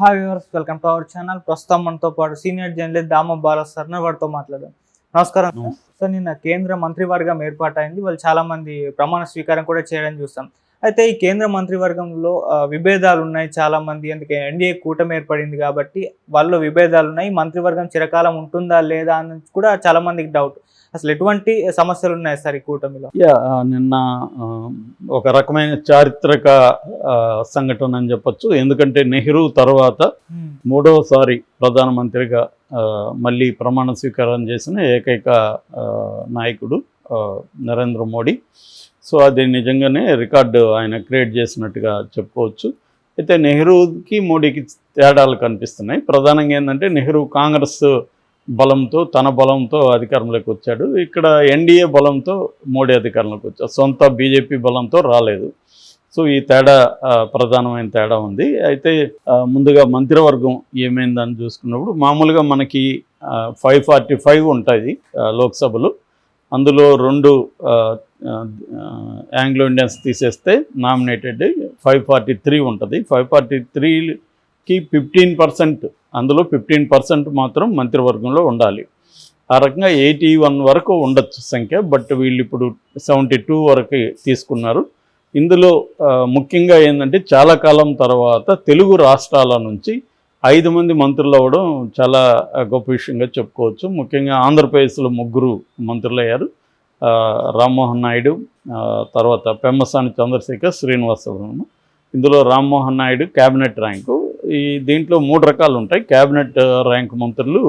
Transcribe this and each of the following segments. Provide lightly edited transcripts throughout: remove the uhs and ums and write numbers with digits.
Hi viewers, welcome to our channel. ప్రస్తుతం మనతో పాటు సీనియర్ జర్నలిస్ట్ దామ బాల సార్ వారితో మాట్లాడాం. నమస్కారం సార్. నిన్న కేంద్ర మంత్రివర్గం ఏర్పాటైంది. వాళ్ళు చాలా మంది ప్రమాణ స్వీకారం కూడా చేయడం చూస్తాం. అయితే ఈ కేంద్ర మంత్రివర్గంలో విభేదాలు ఉన్నాయి చాలా మంది. అందుకే ఎన్డీఏ కూటమి ఏర్పడింది కాబట్టి వాళ్ళు విభేదాలు ఉన్నాయి. మంత్రివర్గం చిరకాలం ఉంటుందా లేదా అని కూడా చాలా మందికి డౌట్. అసలు ఎటువంటి సమస్యలు ఉన్నాయి సార్ ఈ కూటమిలో? నిన్న ఒక రకమైన చారిత్రక సంఘటన అని చెప్పొచ్చు. ఎందుకంటే నెహ్రూ తర్వాత మూడవసారి ప్రధానమంత్రిగా మళ్ళీ ప్రమాణ స్వీకారం చేసిన ఏకైక నాయకుడు నరేంద్ర మోడీ. సో అది నిజంగానే రికార్డు ఆయన క్రియేట్ చేసినట్టుగా చెప్పుకోవచ్చు. అయితే నెహ్రూకి మోడీకి తేడాలు కనిపిస్తున్నాయి. ప్రధానంగా ఏంటంటే నెహ్రూ కాంగ్రెస్ బలంతో తన బలంతో అధికారంలోకి వచ్చాడు. ఇక్కడ ఎన్డీఏ బలంతో మోడీ అధికారంలోకి వచ్చాడు. సొంత బీజేపీ బలంతో రాలేదు. సో ఈ తేడా ప్రధానమైన తేడా ఉంది. అయితే ముందుగా మంత్రివర్గం ఏమైందని చూసుకున్నప్పుడు మామూలుగా మనకి 545 ఉంటుంది లోక్సభలో. అందులో 2 ఆంగ్లో ఇండియన్స్ తీసేస్తే నామినేటెడ్ 543 ఉంటుంది. 543కి 15%, అందులో 15% మాత్రం మంత్రివర్గంలో ఉండాలి. ఆ రకంగా 81 వరకు ఉండొచ్చు సంఖ్య. బట్ వీళ్ళు ఇప్పుడు 72 వరకు తీసుకున్నారు. ఇందులో ముఖ్యంగా ఏంటంటే చాలా కాలం తర్వాత తెలుగు రాష్ట్రాల నుంచి 5 మంది మంత్రులు అవ్వడం చాలా గొప్ప విషయంగా చెప్పుకోవచ్చు. ముఖ్యంగా ఆంధ్రప్రదేశ్లో 3 మంత్రులు అయ్యారు. రామ్మోహన్ నాయుడు, తర్వాత పెమ్మసాని చంద్రశేఖర్, శ్రీనివాస సుబ్రహ్మణ్యం. ఇందులో రామ్మోహన్ నాయుడు క్యాబినెట్ ర్యాంకు. దీంట్లో 3 రకాలు ఉంటాయి. క్యాబినెట్ ర్యాంక్ మంత్రులు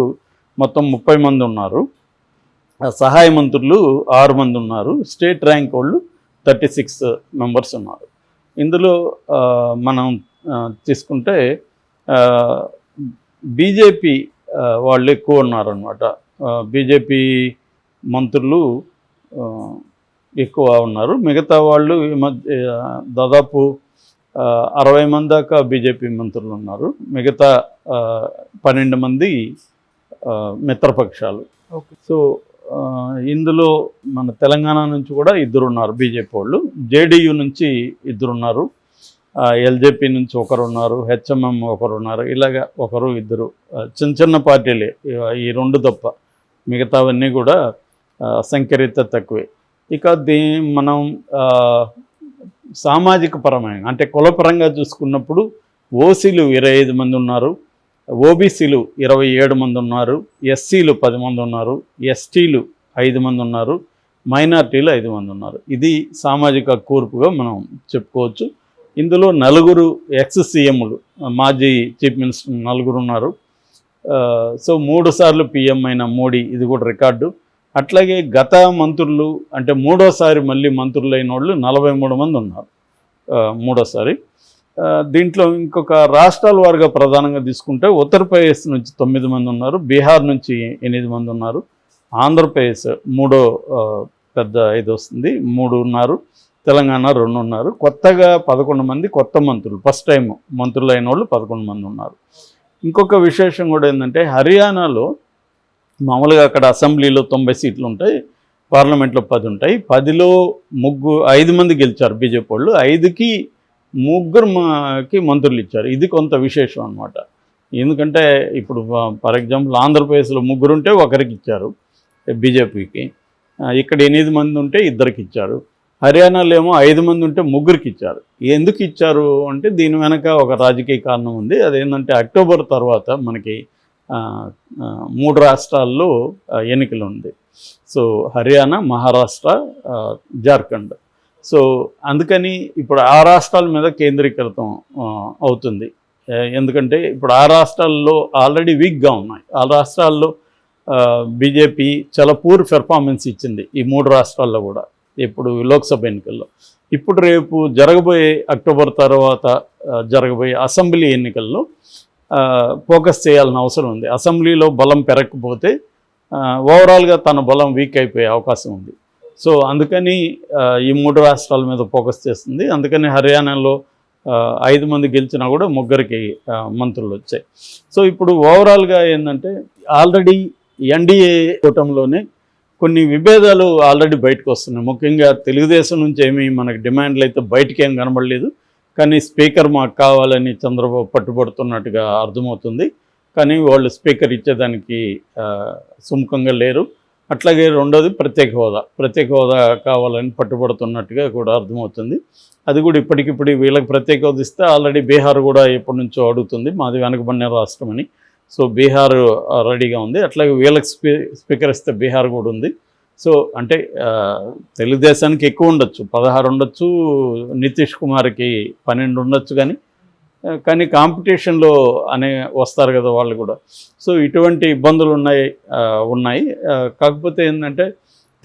మొత్తం 30 మంది ఉన్నారు. సహాయ మంత్రులు 6 మంది ఉన్నారు. స్టేట్ ర్యాంక్ వాళ్ళు 36 మెంబర్స్ ఉన్నారు. ఇందులో మనం తీసుకుంటే బీజేపీ వాళ్ళు ఎక్కువ ఉన్నారనమాట. బీజేపీ మంత్రులు ఎక్కువ ఉన్నారు. మిగతా వాళ్ళు ఈ మధ్య దాదాపు 60 మంది దాకా బీజేపీ మంత్రులు ఉన్నారు. మిగతా 12 మంది మిత్రపక్షాలు. సో ఇందులో మన తెలంగాణ నుంచి కూడా 2 ఉన్నారు బీజేపీ వాళ్ళు. జేడీయూ నుంచి 2 ఉన్నారు. ఎల్జేపీ నుంచి 1 ఉన్నారు. హెచ్ఎంఎం 1 ఉన్నారు. ఇలాగా 1, 2 చిన్న చిన్న పార్టీలే ఈ 2 తప్ప. మిగతావన్నీ కూడా సంఖ్యరీత్యా తక్కువే. ఇక మనం సామాజిక పరమైన అంటే కులపరంగా చూసుకున్నప్పుడు ఓసీలు 25 మంది ఉన్నారు. ఓబీసీలు 27 మంది ఉన్నారు. ఎస్సీలు 10 మంది ఉన్నారు. ఎస్టీలు 5 మంది ఉన్నారు. మైనార్టీలు 5 మంది ఉన్నారు. ఇది సామాజిక కూర్పుగా మనం చెప్పుకోవచ్చు. ఇందులో 4 ఎక్స్ సీఎంలు, మాజీ చీఫ్ మినిస్టర్ 4 ఉన్నారు. సో 3 సార్లు పీఎం అయిన మోడీ, ఇది కూడా రికార్డు. అట్లాగే గత మంత్రులు అంటే 3వసారి మళ్ళీ మంత్రులు అయిన వాళ్ళు 43 మంది ఉన్నారు 3వసారి. దీంట్లో ఇంకొక రాష్ట్రాల వారుగా ప్రధానంగా తీసుకుంటే ఉత్తరప్రదేశ్ నుంచి 9 మంది ఉన్నారు. బీహార్ నుంచి 8 మంది ఉన్నారు. ఆంధ్రప్రదేశ్ 3వ పెద్ద ఇది వస్తుంది, 3 ఉన్నారు. తెలంగాణ 2 ఉన్నారు. కొత్తగా 11 మంది కొత్త మంత్రులు, ఫస్ట్ టైం మంత్రులు అయిన వాళ్ళు 11 మంది ఉన్నారు. ఇంకొక విశేషం కూడా ఏంటంటే హర్యానాలో మామూలుగా అక్కడ అసెంబ్లీలో 90 సీట్లు ఉంటాయి, పార్లమెంట్లో 10 ఉంటాయి. 10లో 5 మంది గెలిచారు బీజేపీ వాళ్ళు. 5కి 3కి మంత్రులు ఇచ్చారు. ఇది కొంత విశేషం అనమాట. ఎందుకంటే ఇప్పుడు ఫర్ ఎగ్జాంపుల్ ఆంధ్రప్రదేశ్లో 3 ఉంటే 1కి ఇచ్చారు బీజేపీకి. ఇక్కడ 8 మంది ఉంటే 2కి ఇచ్చారు. హర్యానాలో ఏమో 5 మంది ఉంటే 3కి ఇచ్చారు. ఎందుకు ఇచ్చారు అంటే దీని వెనక ఒక రాజకీయ కారణం ఉంది. అదేంటంటే అక్టోబర్ తర్వాత మనకి 3 రాష్ట్రాల్లో ఎన్నికలు ఉంది. సో హర్యానా, మహారాష్ట్ర, జార్ఖండ్. సో అందుకని ఇప్పుడు ఆ రాష్ట్రాల మీద కేంద్రీకృతం అవుతుంది. ఎందుకంటే ఇప్పుడు ఆ రాష్ట్రాల్లో ఆల్రెడీ వీక్గా ఉన్నాయి. ఆ రాష్ట్రాల్లో బీజేపీ చాలా పూర్ పెర్ఫార్మెన్స్ ఇచ్చింది ఈ 3 రాష్ట్రాల్లో కూడా ఇప్పుడు లోక్సభ ఎన్నికల్లో. ఇప్పుడు రేపు జరగబోయే అక్టోబర్ తర్వాత జరగబోయే అసెంబ్లీ ఎన్నికల్లో ఫోకస్ చేయాల్సిన అవసరం ఉంది. అసెంబ్లీలో బలం పెరగకపోతే ఓవరాల్గా తన బలం వీక్ అయిపోయే అవకాశం ఉంది. సో అందుకని ఈ 3 రాష్ట్రాల మీద ఫోకస్ చేస్తుంది. అందుకని హర్యానాలో 5 మంది గెలిచినా కూడా 3కి మంత్రులు వచ్చాయి. సో ఇప్పుడు ఓవరాల్గా ఏంటంటే ఆల్రెడీ ఎన్డీఏ కూటమిలోనే కొన్ని విభేదాలు ఆల్రెడీ బయటకు వస్తున్నాయి. ముఖ్యంగా తెలుగుదేశం నుంచి ఏమీ మనకు డిమాండ్లు అయితే బయటకేం కనబడలేదు. కానీ స్పీకర్ మాకు కావాలని చంద్రబాబు పట్టుబడుతున్నట్టుగా అర్థమవుతుంది. కానీ వాళ్ళు స్పీకర్ ఇచ్చేదానికి సుముఖంగా లేరు. అట్లాగే రెండోది ప్రత్యేక హోదా కావాలని పట్టుబడుతున్నట్టుగా కూడా అర్థమవుతుంది. అది కూడా ఇప్పటికిప్పుడు వీళ్ళకి ప్రత్యేక హోదా ఇస్తే ఆల్రెడీ బీహార్ కూడా ఎప్పటి నుంచో అడుగుతుంది మాది వెనకబడిన రాష్ట్రం అని. సో బీహార్ రెడీగా ఉంది. అట్లాగే వీళ్ళకి స్పీకర్ ఇస్తే బీహార్ కూడా ఉంది. సో అంటే తెలుగుదేశానికి ఎక్కువ ఉండొచ్చు, 16 ఉండొచ్చు, నితీష్ కుమార్కి 12 ఉండొచ్చు, కానీ కాంపిటీషన్లో వస్తారు కదా వాళ్ళు కూడా. సో ఇటువంటి ఇబ్బందులు ఉన్నాయి. కాకపోతే ఏంటంటే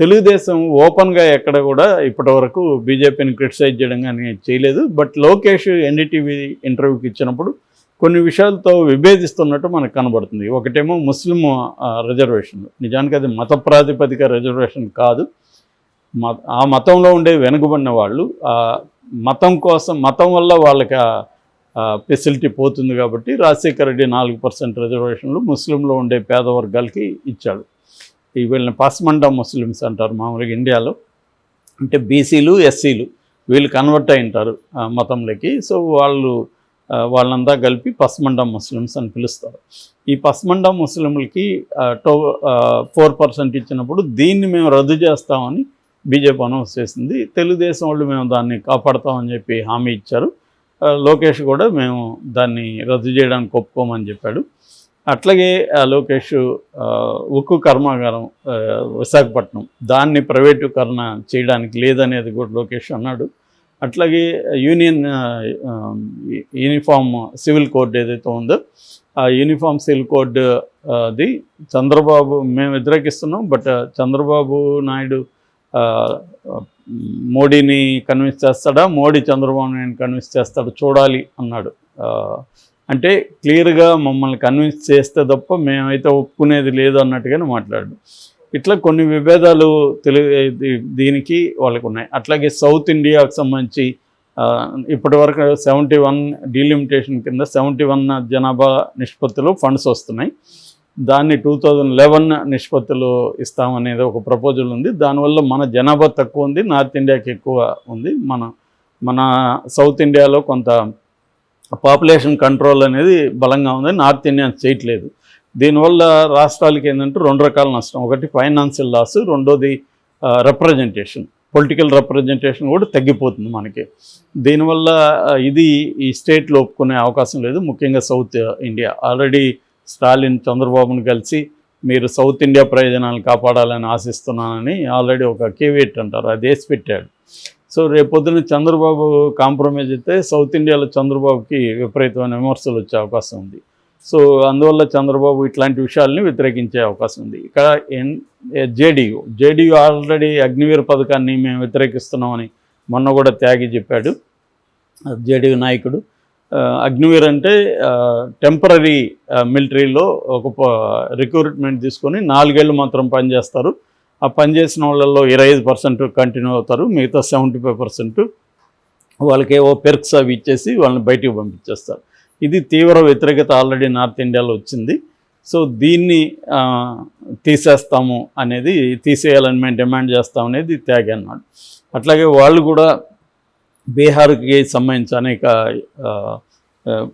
తెలుగుదేశం ఓపెన్గా ఎక్కడ కూడా ఇప్పటివరకు బీజేపీని క్రిటిసైజ్ చేయడం కానీ చేయలేదు. బట్ లోకేష్ ఎన్డీటీవీ ఇంటర్వ్యూకి ఇచ్చినప్పుడు కొన్ని విషయాలతో విభేదిస్తున్నట్టు మనకు కనబడుతుంది. ఒకటేమో ముస్లిం రిజర్వేషన్లు, నిజానికి అది మత ప్రాతిపదిక రిజర్వేషన్ కాదు. ఆ మతంలో ఉండే వెనుకబడిన వాళ్ళు మతం వల్ల వాళ్ళకి ఫెసిలిటీ పోతుంది కాబట్టి రాజశేఖర రెడ్డి 4% రిజర్వేషన్లు ముస్లింలో ఉండే పేద వర్గాలకి ఇచ్చాడు. వీళ్ళని పస్మండా ముస్లిమ్స్ అంటారు మామూలుగా ఇండియాలో. అంటే బీసీలు, ఎస్సీలు వీళ్ళు కన్వర్ట్ అయి ఉంటారు మతంలోకి. సో వాళ్ళంతా కలిపి పస్మండా ముస్లిమ్స్ అని పిలుస్తారు. ఈ పస్మండా ముస్లింలకి 4% ఇచ్చినప్పుడు దీన్ని మేము రద్దు చేస్తామని బీజేపీ అనౌన్స్ చేసింది. తెలుగుదేశం వాళ్ళు మేము దాన్ని కాపాడతామని చెప్పి హామీ ఇచ్చారు. లోకేష్ కూడా మేము దాన్ని రద్దు చేయడానికి ఒప్పుకోమని చెప్పాడు. అట్లాగే లోకేష్ ఉక్కు కర్మాగారం విశాఖపట్నం దాన్ని ప్రైవేటీకరణ చేయడానికి లేదనేది కూడా లోకేష్ అన్నాడు. అట్లాగే యూనిఫామ్ సివిల్ కోడ్ ఏదైతే ఉందో ఆ యూనిఫామ్ సివిల్ కోడ్ అది చంద్రబాబు మేము వ్యతిరేకిస్తున్నాం. బట్ చంద్రబాబు నాయుడు మోడీని కన్విన్స్ చేస్తాడా, మోడీ చంద్రబాబు నాయుడు కన్విన్స్ చేస్తాడా చూడాలి అన్నాడు. అంటే క్లియర్గా మమ్మల్ని కన్విన్స్ చేస్తే తప్ప మేమైతే ఒప్పుకునేది లేదు అన్నట్టుగానే మాట్లాడు. ఇట్లా కొన్ని విభేదాలు దీనికి వాళ్ళకు ఉన్నాయి. అట్లాగే సౌత్ ఇండియాకు సంబంధించి ఇప్పటి వరకు 71 డీలిమిటేషన్ కింద 71 జనాభా నిష్పత్తిలో ఫండ్స్ వస్తున్నాయి. దాన్ని 2011 నిష్పత్తిలో ఇస్తామనేది ఒక ప్రపోజల్ ఉంది. దానివల్ల మన జనాభా తక్కువ ఉంది, నార్త్ ఇండియాకి ఎక్కువ ఉంది. మన సౌత్ ఇండియాలో కొంత పాపులేషన్ కంట్రోల్ అనేది బలంగా ఉంది, నార్త్ ఇండియన్ చేయట్లేదు. దీనివల్ల రాష్ట్రాలకి ఏంటంటే 2 రకాల నష్టం. ఒకటి ఫైనాన్షియల్ లాస్, రెండోది రిప్రజెంటేషన్, పొలిటికల్ రిప్రజెంటేషన్ కూడా తగ్గిపోతుంది మనకి. దీనివల్ల ఈ స్టేట్లో ఒప్పుకునే అవకాశం లేదు. ముఖ్యంగా సౌత్ ఇండియా ఆల్రెడీ స్టాలిన్ చంద్రబాబును కలిసి మీరు సౌత్ ఇండియా ప్రయోజనాలు కాపాడాలని ఆశిస్తున్నానని ఆల్రెడీ ఒక కేవియట్ అంటారు అది వేసి పెట్టాడు. సో రేపొద్దున చంద్రబాబు కాంప్రమైజ్ అయితే సౌత్ ఇండియాలో చంద్రబాబుకి విపరీతమైన విమర్శలు వచ్చే అవకాశం ఉంది. సో అందువల్ల చంద్రబాబు ఇట్లాంటి విషయాల్ని వ్యతిరేకించే అవకాశం ఉంది. ఇక్కడ జేడీయూ ఆల్రెడీ అగ్నివీర్ పథకాన్ని మేము వ్యతిరేకిస్తున్నామని మొన్న కూడా త్యాగి చెప్పాడు జేడీయూ నాయకుడు. అగ్నివీర్ అంటే టెంపరీ మిలిటరీలో ఒక రిక్రూట్మెంట్ తీసుకొని 4 ఏళ్ళు మాత్రం పనిచేస్తారు. ఆ పనిచేసిన వాళ్ళల్లో 25% కంటిన్యూ అవుతారు, మిగతా 75% వాళ్ళకి ఏవో పెర్క్స్ అవి ఇచ్చేసి వాళ్ళని బయటికి పంపించేస్తారు. ఇది తీవ్ర వ్యతిరేకత ఆల్రెడీ నార్త్ ఇండియాలో వచ్చింది. సో దీన్ని తీసేయాలని మేము డిమాండ్ చేస్తామనేది త్యాగి అన్నాడు. అట్లాగే వాళ్ళు కూడా బీహార్కి సంబంధించి అనేక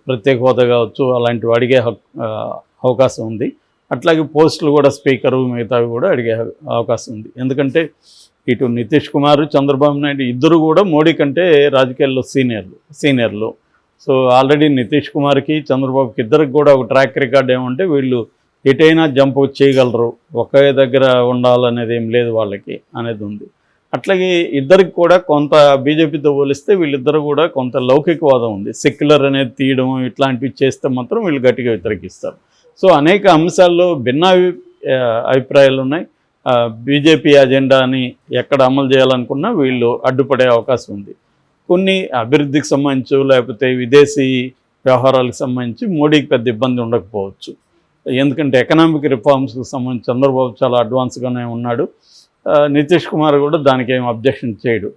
ప్రత్యేక హోదా కావచ్చు అలాంటివి అడిగే అవకాశం ఉంది. అట్లాగే పోస్టులు కూడా స్పీకరు మిగతావి కూడా అడిగే అవకాశం ఉంది. ఎందుకంటే ఇటు నితీష్ కుమార్, చంద్రబాబు నాయుడు ఇద్దరు కూడా మోడీ కంటే రాజకీయాల్లో సీనియర్లు. సో ఆల్రెడీ నితీష్ కుమార్కి, చంద్రబాబుకి ఇద్దరికి కూడా ఒక ట్రాక్ రికార్డ్ ఏమంటే వీళ్ళు ఎటైనా జంప్ చేయగలరు, ఒకే దగ్గర ఉండాలనేది ఏం లేదు వాళ్ళకి అనేది ఉంది. అట్లాగే ఇద్దరికి కూడా కొంత బీజేపీతో పోలిస్తే వీళ్ళిద్దరు కూడా కొంత లౌకికవాదం ఉంది. సెక్యులర్ అనేది తీయడం ఇట్లాంటివి చేస్తే మాత్రం వీళ్ళు గట్టిగా వ్యతిరేకిస్తారు. సో అనేక అంశాల్లో భిన్న అభిప్రాయాలు ఉన్నాయి. బీజేపీ అజెండాని ఎక్కడ అమలు చేయాలనుకున్నా వీళ్ళు అడ్డుపడే అవకాశం ఉంది. కొన్ని అభివృద్ధికి సంబంధించి లేకపోతే విదేశీ వ్యవహారాలకు సంబంధించి మోడీకి పెద్ద ఇబ్బంది ఉండకపోవచ్చు. ఎందుకంటే ఎకనామిక్ రిఫార్మ్స్కి సంబంధించి చంద్రబాబు చాలా అడ్వాన్స్గానే ఉన్నాడు. నితీష్ కుమార్ కూడా దానికి ఏం అబ్జెక్షన్ చేయడు.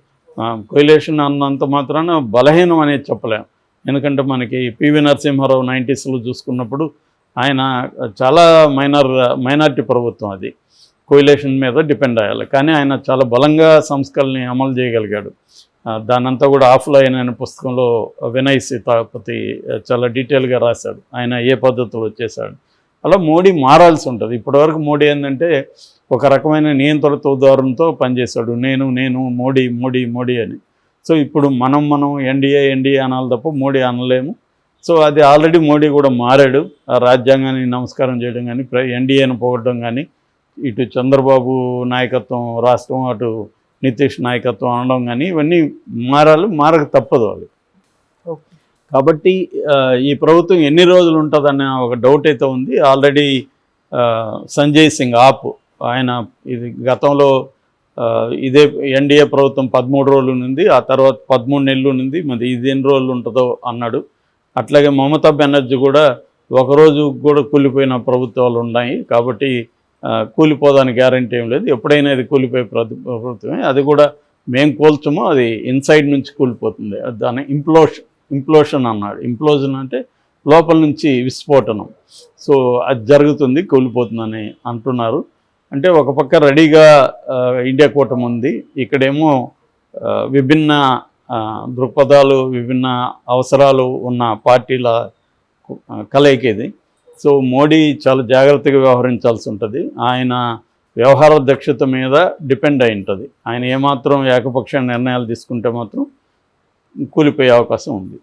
కొయిలేషన్ అన్నంత మాత్రాన బలహీనం అనేది చెప్పలేము. ఎందుకంటే మనకి పివి నరసింహారావు 90sలో చూసుకున్నప్పుడు ఆయన చాలా మైనారిటీ ప్రభుత్వం, అది కొయిలేషన్ మీద డిపెండ్ అయ్యాలి. కానీ ఆయన చాలా బలంగా సంస్కరణని అమలు చేయగలిగాడు. దానంతా కూడా ఆఫ్లైన్ అనే పుస్తకంలో వినయ్ సీతాపతి చాలా డీటెయిల్గా రాశాడు, ఆయన ఏ పద్ధతిలో చేశాడు. అలా మోడీ మారాల్సి ఉంటుంది. ఇప్పటివరకు మోడీ ఏంటంటే ఒక రకమైన నియంత్రణతో ధోరణితో పనిచేశాడు, నేను మోడీ మోడీ మోడీ అని. సో ఇప్పుడు మనం ఎన్డీఏ అనాలి తప్ప మోడీ అనలేము. సో అది ఆల్రెడీ మోడీ కూడా మారాడు. ఆ రాజ్యాంగాన్ని నమస్కారం చేయడం కానీ, ఎన్డీఏను పొగడడం కానీ, ఇటు చంద్రబాబు నాయకత్వం రాష్ట్రం, అటు నితీష్ నాయకత్వం అనడం కానీ, ఇవన్నీ మారక తప్పదు వాళ్ళు. కాబట్టి ఈ ప్రభుత్వం ఎన్ని రోజులు ఉంటుందన్న ఒక డౌట్ అయితే ఉంది. ఆల్రెడీ సంజయ్ సింగ్ ఆయన ఇది గతంలో ఇదే ఎన్డీఏ ప్రభుత్వం 13 రోజులు ఉంది, ఆ తర్వాత 13 నెలలు ఉంది, మరి ఇది ఎన్ని రోజులు ఉంటుందో అన్నాడు. అట్లాగే మమతా బెనర్జీ కూడా ఒకరోజు కూడా కూలిపోయిన ప్రభుత్వాలు ఉన్నాయి, కాబట్టి కూలిపోదానికి గ్యారంటీ ఏం లేదు, ఎప్పుడైనా ఇది కూలిపోయే ప్రభుత్వమే. అది కూడా మేము కోల్చమో, అది ఇన్సైడ్ నుంచి కూలిపోతుంది. దాని ఇంప్లోషన్ అన్నాడు. ఇంప్లోజన్ అంటే లోపల నుంచి విస్ఫోటనం. సో అది జరుగుతుంది, కూలిపోతుందని అంటున్నారు. అంటే ఒక పక్క రెడీగా ఇండియా కూటమి ఉంది, ఇక్కడేమో విభిన్న దృక్పథాలు, విభిన్న అవసరాలు ఉన్న పార్టీల కలయిక ఇది. సో మోడీ చాలా జాగ్రత్తగా వ్యవహరించాల్సి ఉంటుంది. ఆయన వ్యవహార దక్షత మీద డిపెండ్ అయి ఉంటుంది. ఆయన ఏమాత్రం ఏకపక్ష నిర్ణయాలు తీసుకుంటే మాత్రం కూలిపోయే అవకాశం ఉంది.